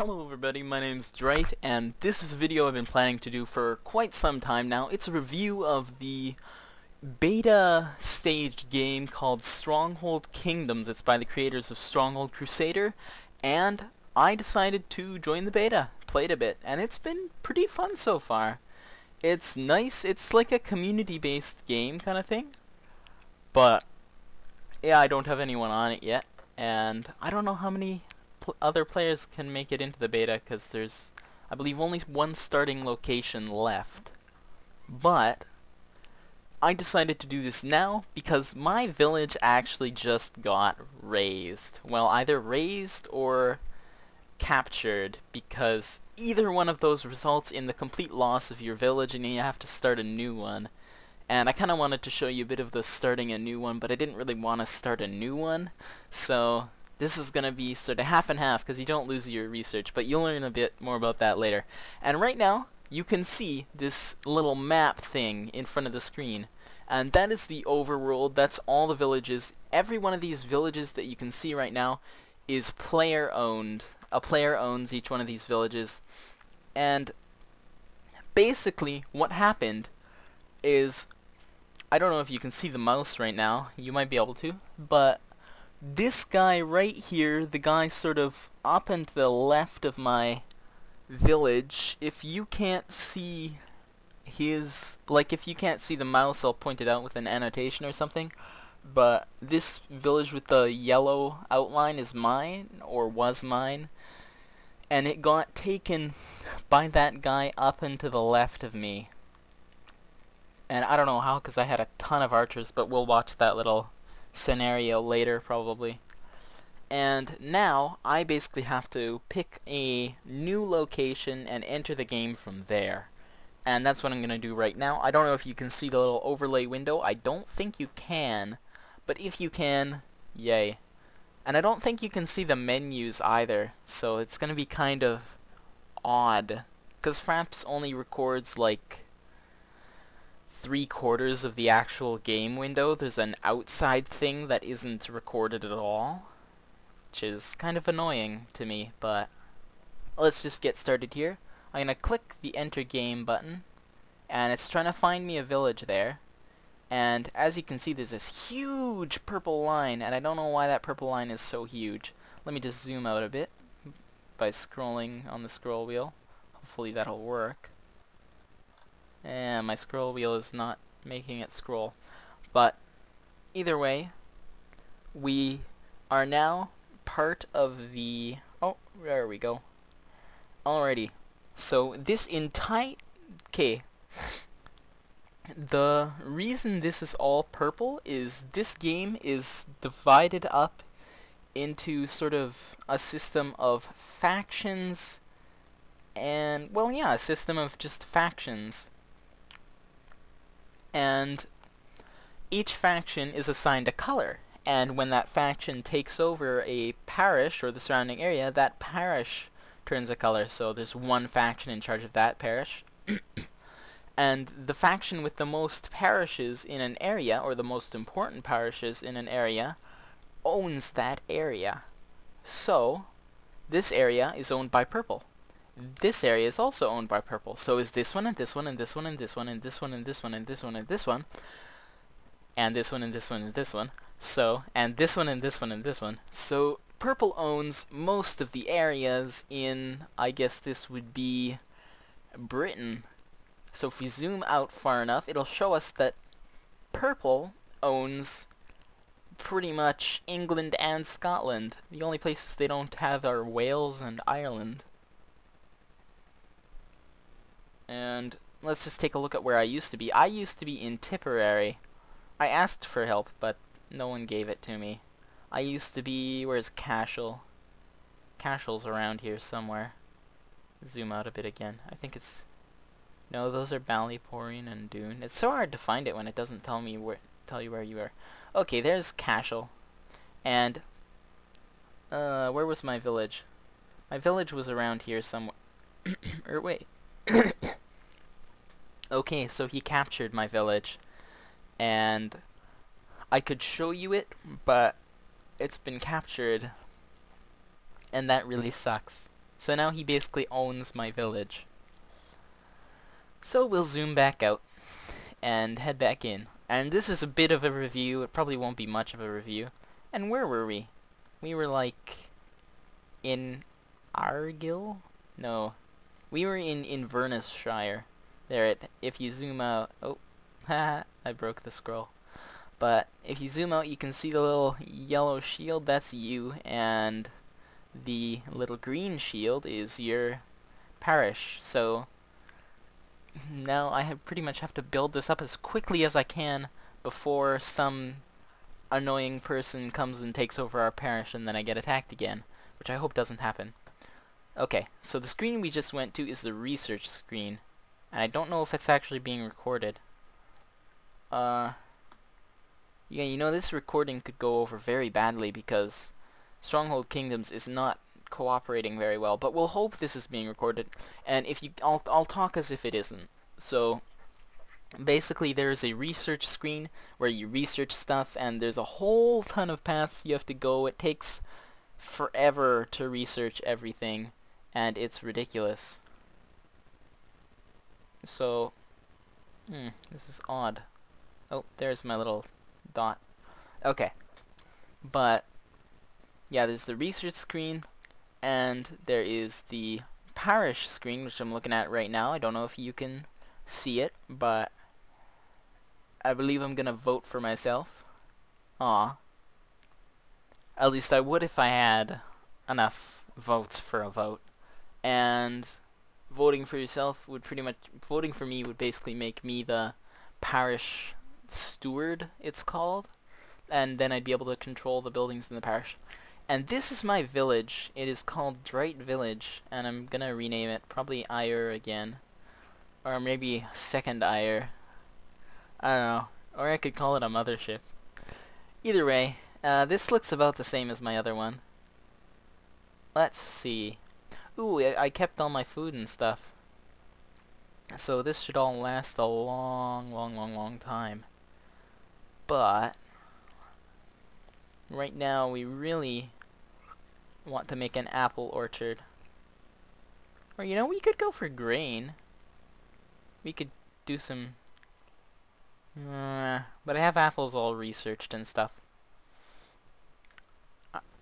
Hello everybody, my name's Dright, and this is a video I've been planning to do for quite some time now. It's a review of the beta staged game called Stronghold Kingdoms. It's by the creators of Stronghold Crusader, and I decided to join the beta, played a bit, and it's been pretty fun so far. It's nice, it's like a community-based game kind of thing, but yeah, I don't have anyone on it yet, and I don't know how many other players can make it into the beta, because there's, I believe, only one starting location left. But I decided to do this now because my village actually just got razed. Well, either razed or captured, because either one of those results in the complete loss of your village and you have to start a new one. And I kind of wanted to show you a bit of the starting a new one, but I didn't really want to start a new one, so this is going to be sort of half and half, because you don't lose your research, but you'll learn a bit more about that later. And right now, you can see this little map thing in front of the screen, and that is the Overworld. That's all the villages. Every one of these villages that you can see right now is player-owned. A player owns each one of these villages, and basically what happened is, I don't know if you can see the mouse right now, you might be able to, but this guy right here, the guy sort of up and to the left of my village, if you can't see his, like if you can't see the mouse, I'll point it out with an annotation or something, but this village with the yellow outline is mine, or was mine, and it got taken by that guy up and to the left of me. And I don't know how, because I had a ton of archers, but we'll watch that little scenario later probably. And now I basically have to pick a new location and enter the game from there. And that's what I'm going to do right now. I don't know if you can see the little overlay window. I don't think you can, but if you can, yay. And I don't think you can see the menus either, so it's going to be kind of odd, because Fraps only records like 3/4 of the actual game window. There's an outside thing that isn't recorded at all, which is kind of annoying to me, but let's just get started here. I'm going to click the enter game button, and it's trying to find me a village there, and as you can see there's this huge purple line, and I don't know why that purple line is so huge. Let me just zoom out a bit by scrolling on the scroll wheel. Hopefully that'll work. And my scroll wheel is not making it scroll. But either way, we are now part of the... Oh, there we go. Alrighty. So this entire... Okay. The reason this is all purple is this game is divided up into sort of a system of factions and... Well, yeah, a system of just factions. And each faction is assigned a color, and when that faction takes over a parish or the surrounding area, that parish turns a color. So there's one faction in charge of that parish, and the faction with the most parishes in an area, or the most important parishes in an area, owns that area. So this area is owned by purple. This area is also owned by purple. So is this one, and this one, and this one, and this one, and this one, and this one, and this one, and this one, and this one, and this one, and this one. So, and this one, and this one, and this one. So purple owns most of the areas in, I guess this would be Britain. So if we zoom out far enough, it'll show us that purple owns pretty much England and Scotland. The only places they don't have are Wales and Ireland. And let's just take a look at where I used to be. I used to be in Tipperary. I asked for help, but no one gave it to me. I used to be... Where's Cashel? Cashel's around here somewhere. Zoom out a bit again. I think it's... No, those are Ballyporeen and Doon. It's so hard to find it when it doesn't tell me tell you where you are. Okay, there's Cashel. And where was my village? My village was around here somewhere. Or wait. Okay, so he captured my village, and I could show you it, but it's been captured, and that really sucks. So now he basically owns my village. So we'll zoom back out and head back in. And this is a bit of a review. It probably won't be much of a review. And where were we? We were like in Argyll? No. We were in Inverness-shire. There, if you zoom out... Oh, haha, I broke the scroll. But if you zoom out, you can see the little yellow shield. That's you. And the little green shield is your parish. So now I pretty much have to build this up as quickly as I can before some annoying person comes and takes over our parish and then I get attacked again, which I hope doesn't happen. Okay, so the screen we just went to is the research screen, and I don't know if it's actually being recorded. Yeah, you know, this recording could go over very badly because Stronghold Kingdoms is not cooperating very well, but we'll hope this is being recorded, and if you, I'll talk as if it isn't. So basically there's a research screen where you research stuff, and there's a whole ton of paths you have to go. It takes forever to research everything, and it's ridiculous. So this is odd. Oh, there's my little dot. Okay, but yeah, there's the research screen, and there is the parish screen, which I'm looking at right now. I don't know if you can see it, but I believe I'm gonna vote for myself. Aw. At least I would if I had enough votes for a vote. And voting for yourself would pretty much... Voting for me would basically make me the parish steward, it's called. And then I'd be able to control the buildings in the parish. And this is my village. It is called Dright Village, and I'm gonna rename it probably Ire again. Or maybe Second Ire. I don't know. Or I could call it a mothership. Either way, this looks about the same as my other one. Let's see. Ooh, I kept all my food and stuff. So this should all last a long time. But right now we really want to make an apple orchard. Or, you know, we could go for grain. We could do some... but I have apples all researched and stuff.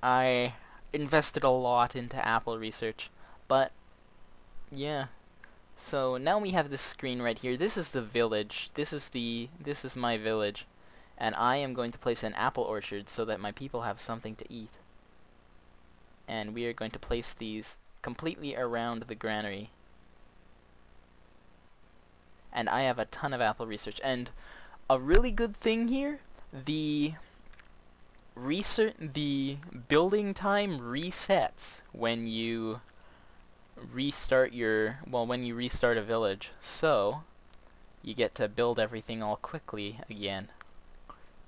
I invested a lot into apple research. But, yeah. So now we have this screen right here. This is the village. This is my village. And I am going to place an apple orchard so that my people have something to eat. And we are going to place these completely around the granary. And I have a ton of apple research. And a really good thing here, the building time resets when you restart a village. So you get to build everything all quickly again.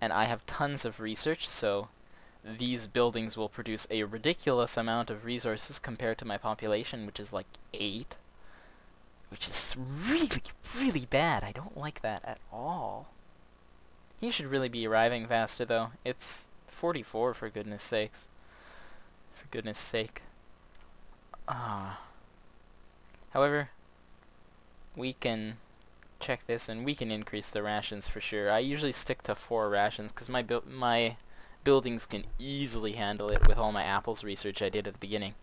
And I have tons of research, so these buildings will produce a ridiculous amount of resources compared to my population, which is like 8. Which is really bad. I don't like that at all. He should really be arriving faster, though. It's 44, for goodness sakes. For goodness sake. However, we can check this, and we can increase the rations for sure. I usually stick to 4 rations, because my buildings can easily handle it with all my apples research I did at the beginning.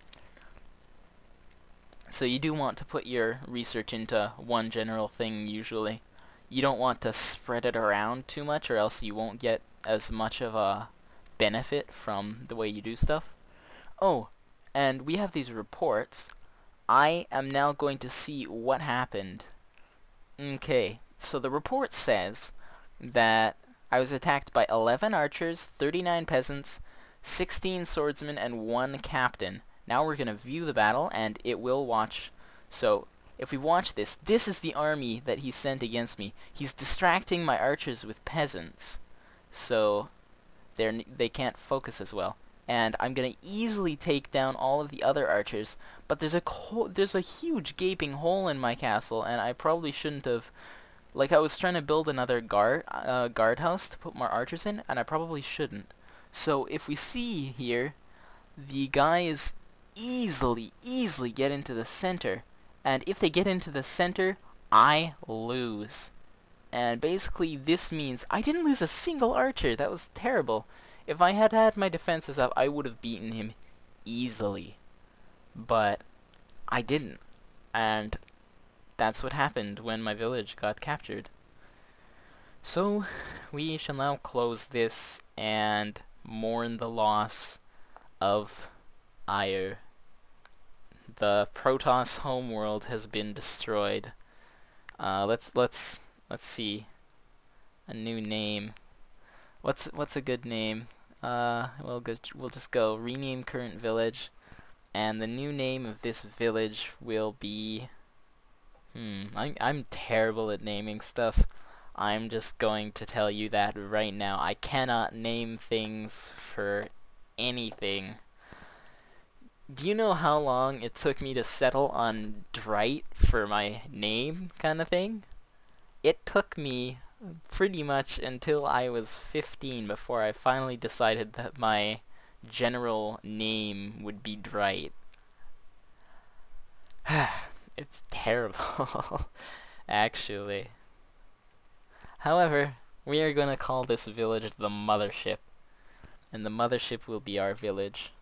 So you do want to put your research into one general thing usually. You don't want to spread it around too much, or else you won't get as much of a benefit from the way you do stuff. Oh, and we have these reports. I am now going to see what happened. Okay, so the report says that I was attacked by 11 archers, 39 peasants, 16 swordsmen, and 1 captain. Now we're going to view the battle, and it will watch. So, if we watch this, this is the army that he sent against me. He's distracting my archers with peasants, so they can't focus as well. And I'm going to easily take down all of the other archers, but there's a huge gaping hole in my castle, and I probably shouldn't have... Like, I was trying to build another guardhouse to put more archers in, and I probably shouldn't. So, if we see here, the guy is easily get into the center. And if they get into the center, I lose. And basically this means I didn't lose a single archer. That was terrible. If I had had my defenses up, I would have beaten him easily. But I didn't. And that's what happened when my village got captured. So we shall now close this and mourn the loss of Ire. The Protoss homeworld has been destroyed. Let's see a new name. What's a good name? We'll just go rename current village, and the new name of this village will be. I'm terrible at naming stuff. I'm just going to tell you that right now. I cannot name things for anything. Do you know how long it took me to settle on Dright for my name kind of thing? It took me pretty much until I was 15 before I finally decided that my general name would be Dright. It's terrible, actually. However, we are going to call this village the Mothership, and the Mothership will be our village.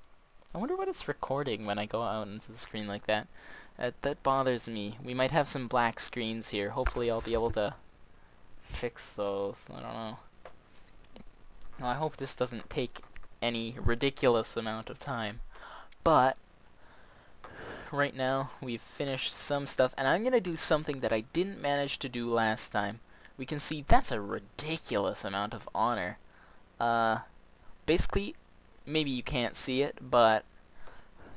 I wonder what it's recording when I go out into the screen like that. That bothers me. We might have some black screens here. Hopefully I'll be able to fix those. I don't know. Well, I hope this doesn't take any ridiculous amount of time. But right now we've finished some stuff, and I'm going to do something that I didn't manage to do last time. We can see that's a ridiculous amount of honor. Basically, maybe you can't see it, but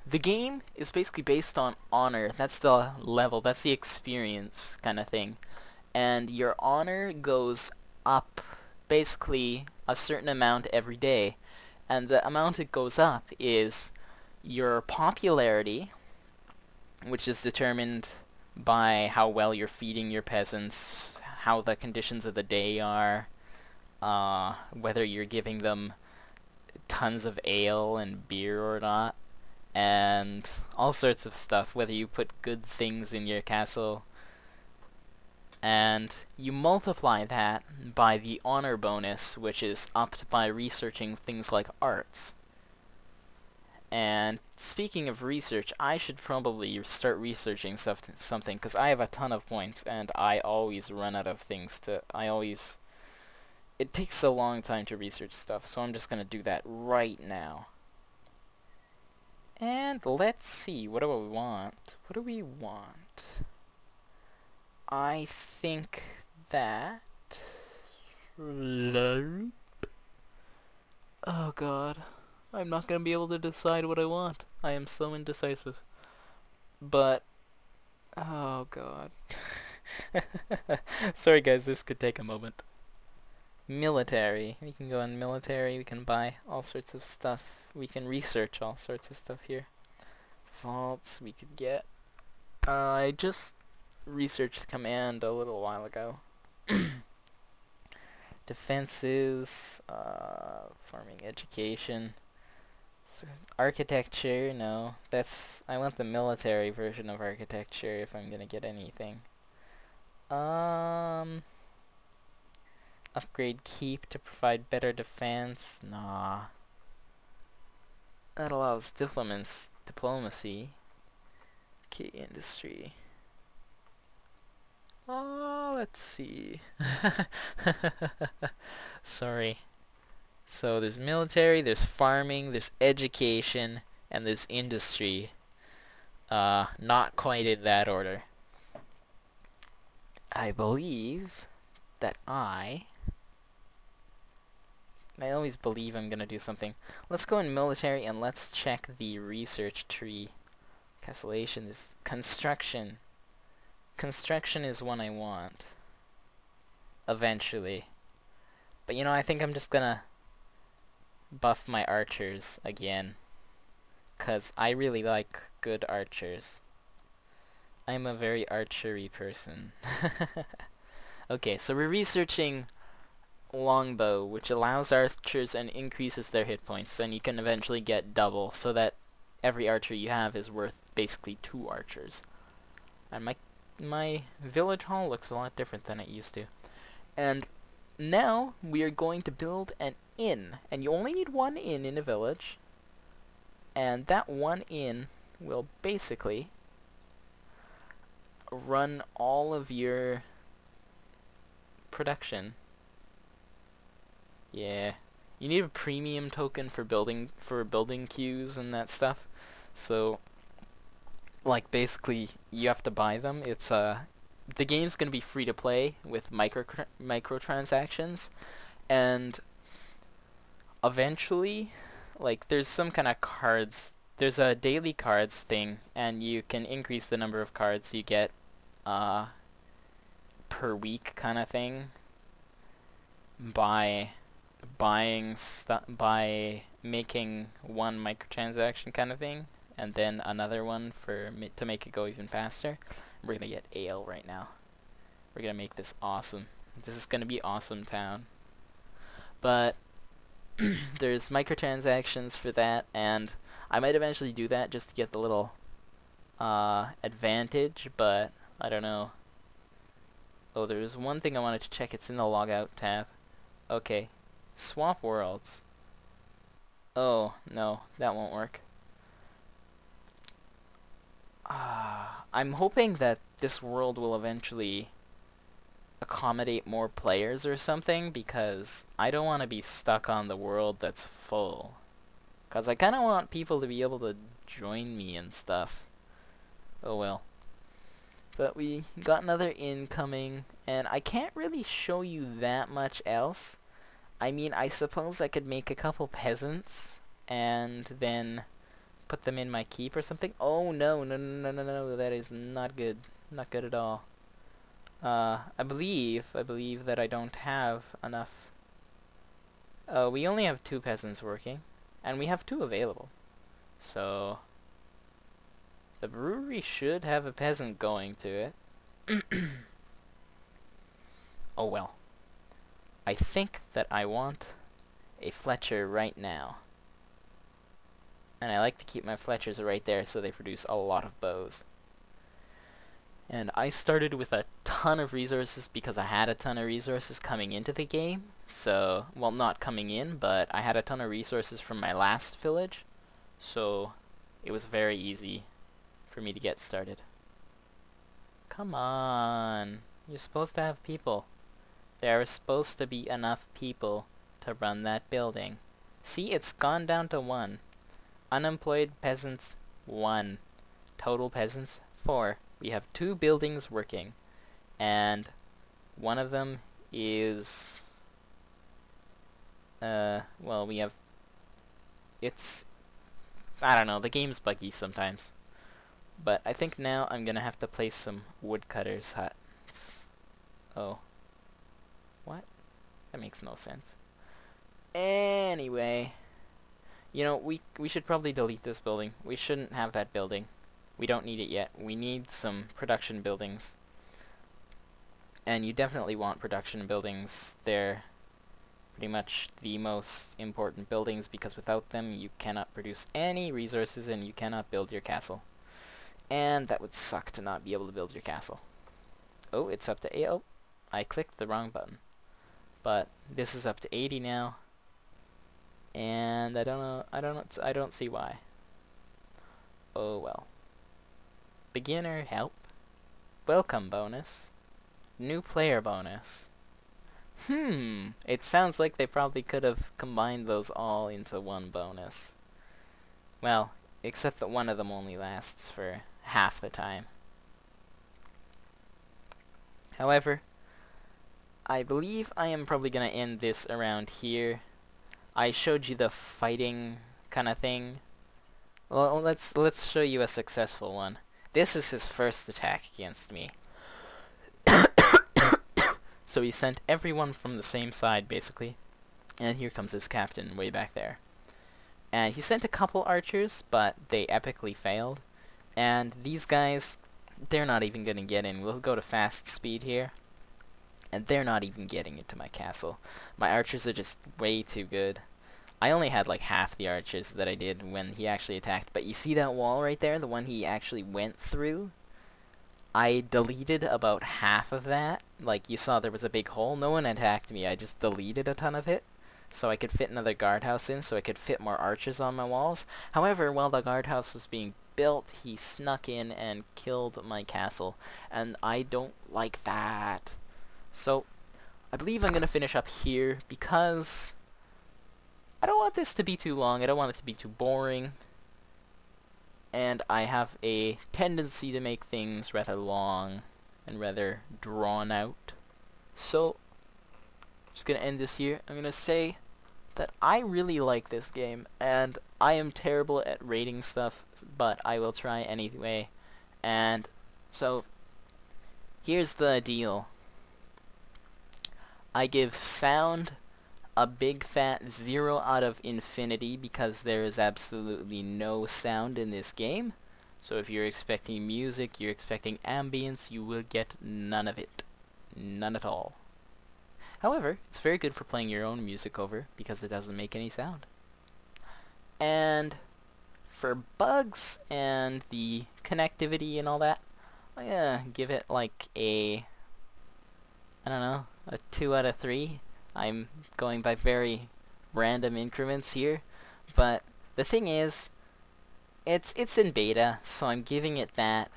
the game is basically based on honor. That's the level, that's the experience kind of thing. And your honor goes up basically a certain amount every day. And the amount it goes up is your popularity, which is determined by how well you're feeding your peasants, how the conditions of the day are, whether you're giving them tons of ale and beer or not, and all sorts of stuff, whether you put good things in your castle. And you multiply that by the honor bonus, which is upped by researching things like arts. And speaking of research, I should probably start researching something, because I have a ton of points, and I always run out of things to... It takes a long time to research stuff, so I'm just going to do that right now. And let's see, what do we want? What do we want? I think that... Oh god. I'm not going to be able to decide what I want. I am so indecisive. But... Oh god. Sorry guys, this could take a moment. Military. We can go on military, we can buy all sorts of stuff. We can research all sorts of stuff here. Vaults we could get. I just researched command a little while ago. Defenses, farming, education. Architecture, no. I want the military version of architecture if I'm gonna get anything. Upgrade keep to provide better defense. Nah. That allows diplomacy. Okay, industry. Oh, let's see. Sorry. So there's military, there's farming, there's education, and there's industry. Not quite in that order. I believe that I always believe I'm gonna do something. Let's go in military and let's check the research tree. Castellation is construction. Construction is one I want. Eventually. But you know, I think I'm just gonna buff my archers again. 'Cause I really like good archers. I'm a very archery person. Okay, so we're researching longbow, which allows archers and increases their hit points, and you can eventually get double, so that every archer you have is worth basically 2 archers. And my village hall looks a lot different than it used to. And now we are going to build an inn, and you only need 1 inn in a village, and that 1 inn will basically run all of your production. Yeah, you need a premium token for building queues and that stuff. So, like, basically, you have to buy them. It's the game's gonna be free to play with microtransactions, and eventually, like, there's some kind of cards. There's a daily cards thing, and you can increase the number of cards you get per week, kind of thing, by making 1 microtransaction kind of thing, and then another one to make it go even faster. We're gonna get ale right now. We're gonna make this awesome. This is gonna be awesome town. But there's microtransactions for that, and I might eventually do that just to get the little advantage, but I don't know. Oh, there's one thing I wanted to check. It's in the logout tab. Okay. Swap worlds. Oh, no, that won't work. I'm hoping that this world will eventually accommodate more players or something, because I don't want to be stuck on the world that's full. Because I kind of want people to be able to join me and stuff. Oh well. But we got another incoming, and I can't really show you that much else. I mean, I suppose I could make a couple peasants, and then put them in my keep or something. Oh no, no, no, no, no, no, that is not good. Not good at all. I believe that I don't have enough. We only have 2 peasants working, and we have 2 available. So the brewery should have a peasant going to it. Oh well. I think that I want a Fletcher right now. And I like to keep my Fletchers right there so they produce a lot of bows. And I started with a ton of resources because I had a ton of resources coming into the game. So, well, not coming in, but I had a ton of resources from my last village. So it was very easy for me to get started. Come on. You're supposed to have people. There are supposed to be enough people to run that building. See, it's gone down to 1. Unemployed peasants, 1. Total peasants, 4. We have 2 buildings working. And one of them is... well, we have... It's... I don't know, the game's buggy sometimes. But I think now I'm gonna have to place some woodcutters' huts. Oh. What? That makes no sense. Anyway. You know, we should probably delete this building. We shouldn't have that building. We don't need it yet. We need some production buildings. And you definitely want production buildings. They're pretty much the most important buildings, because without them you cannot produce any resources and you cannot build your castle. And that would suck to not be able to build your castle. Oh, it's up to 8. Oh, I clicked the wrong button. But this is up to 80 now. And I don't see why. Oh well. Beginner help. Welcome bonus. New player bonus. It sounds like they probably could have combined those all into one bonus. Well, except that one of them only lasts for half the time. However, I believe I am probably gonna end this around here. I showed you the fighting kind of thing. Well, let's show you a successful one. This is his first attack against me. So he sent everyone from the same side, basically. And here comes his captain way back there. And he sent a couple archers, but they epically failed. And these guys, they're not even going to get in. We'll go to fast speed here. And they're not even getting into my castle. My archers are just way too good. I only had like half the arches that I did when he actually attacked. But you see that wall right there? The one he actually went through? I deleted about half of that. Like, you saw there was a big hole. No one attacked me. I just deleted a ton of it, so I could fit another guardhouse in, so I could fit more arches on my walls. However, while the guardhouse was being built, he snuck in and killed my castle, and I don't like that. So, I believe I'm going to finish up here, because I don't want this to be too long. I don't want it to be too boring. And I have a tendency to make things rather long and rather drawn out. So, just gonna end this here. I'm gonna say that I really like this game, and I am terrible at rating stuff, but I will try anyway. And so, here's the deal. I give sound a big fat 0 out of infinity because there is absolutely no sound in this game. So if you're expecting music, you're expecting ambience, you will get none of it. None at all. However, it's very good for playing your own music over because it doesn't make any sound. And for bugs and the connectivity and all that, I'm gonna give it like a, I don't know, a 2 out of 3. I'm going by very random increments here, but the thing is, it's in beta, so I'm giving it that.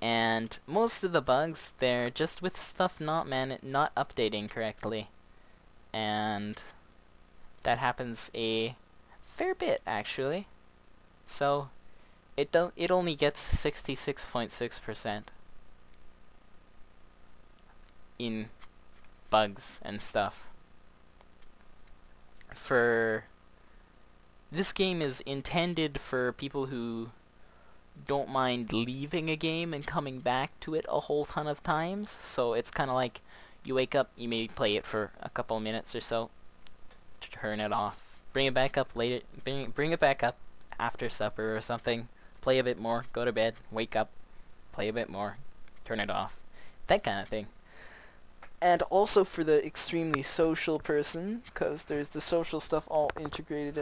And most of the bugs, they're just with stuff not updating correctly, and that happens a fair bit actually. So it only gets 66.6% in bugs and stuff. This game is intended for people who don't mind leaving a game and coming back to it a whole ton of times. So it's kind of like you wake up, you maybe play it for a couple minutes or so, turn it off, bring it back up later, bring it back up after supper or something, play a bit more, go to bed, wake up, play a bit more, turn it off, that kind of thing. And also for the extremely social person, because there's the social stuff all integrated,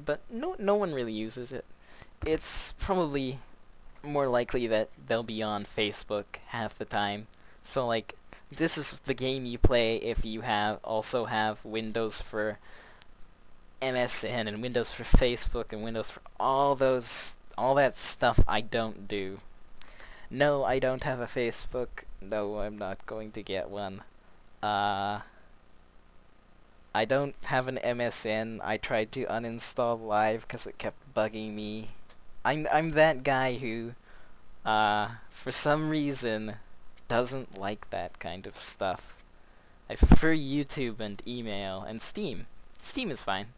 but no one really uses it. It's probably more likely that they'll be on Facebook half the time. So like, this is the game you play if you also have Windows for MSN and Windows for Facebook and Windows for all that stuff I don't do. No, I don't have a Facebook. No, I'm not going to get one. I don't have an MSN. I tried to uninstall Live because it kept bugging me. I'm that guy who, for some reason, doesn't like that kind of stuff. I prefer YouTube and email and Steam. Steam is fine.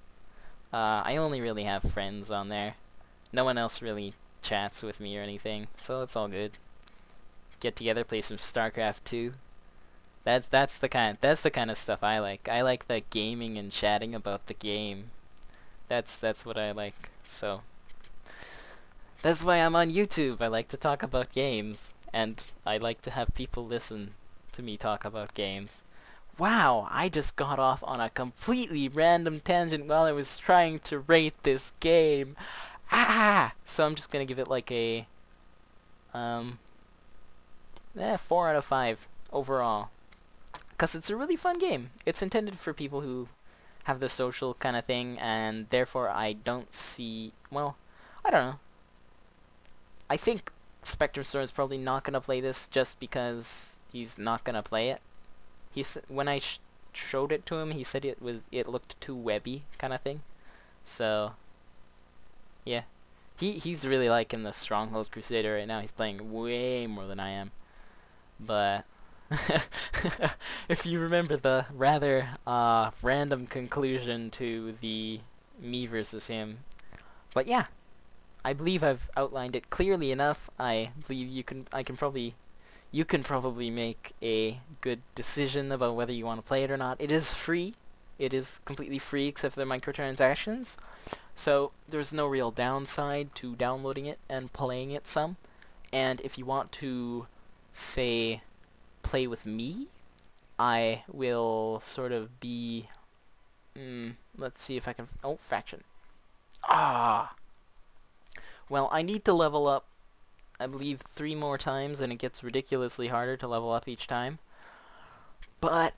I only really have friends on there. No one else really chats with me or anything, so it's all good. Get together, play some StarCraft 2. That's the kind of stuff I like. I like the gaming and chatting about the game. That's what I like. So that's why I'm on YouTube. I like to talk about games, and I like to have people listen to me talk about games. Wow, I just got off on a completely random tangent while I was trying to rate this game. So I'm just gonna give it like a 4 out of 5 overall, because it's a really fun game. It's intended for people who have the social kind of thing, and therefore I don't see, well, I don't know. I think Spectrum Storm is probably not gonna play this just because he's not gonna play it. When I showed it to him, he said it looked too webby kind of thing. So yeah, he's really liking the Stronghold Crusader right now. He's playing way more than I am. But if you remember the rather random conclusion to the me versus him. But yeah, I believe I've outlined it clearly enough. I believe you can probably make a good decision about whether you want to play it or not. It is free. It is completely free except for the microtransactions. So there's no real downside to downloading it and playing it some. And if you want to, say, play with me, I will sort of be Let's see if I can... Oh, faction. Ah! Well, I need to level up, I believe, 3 more times, and it gets ridiculously harder to level up each time. But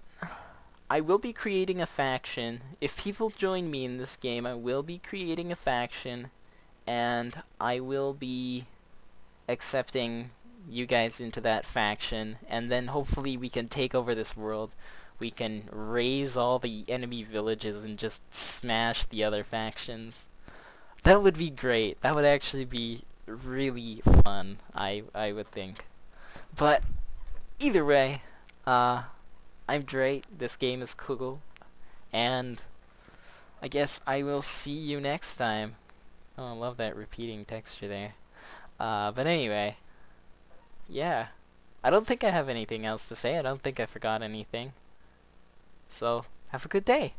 I will be creating a faction. If people join me in this game, I will be creating a faction, and I will be accepting you guys into that faction, and then hopefully we can take over this world. We can raise all the enemy villages and just smash the other factions. That would be great. That would actually be really fun, I would think. But either way, I'm Dright. This game is cool, and I guess I will see you next time. Oh, I love that repeating texture there. But anyway, yeah. I don't think I have anything else to say. I don't think I forgot anything. So, have a good day.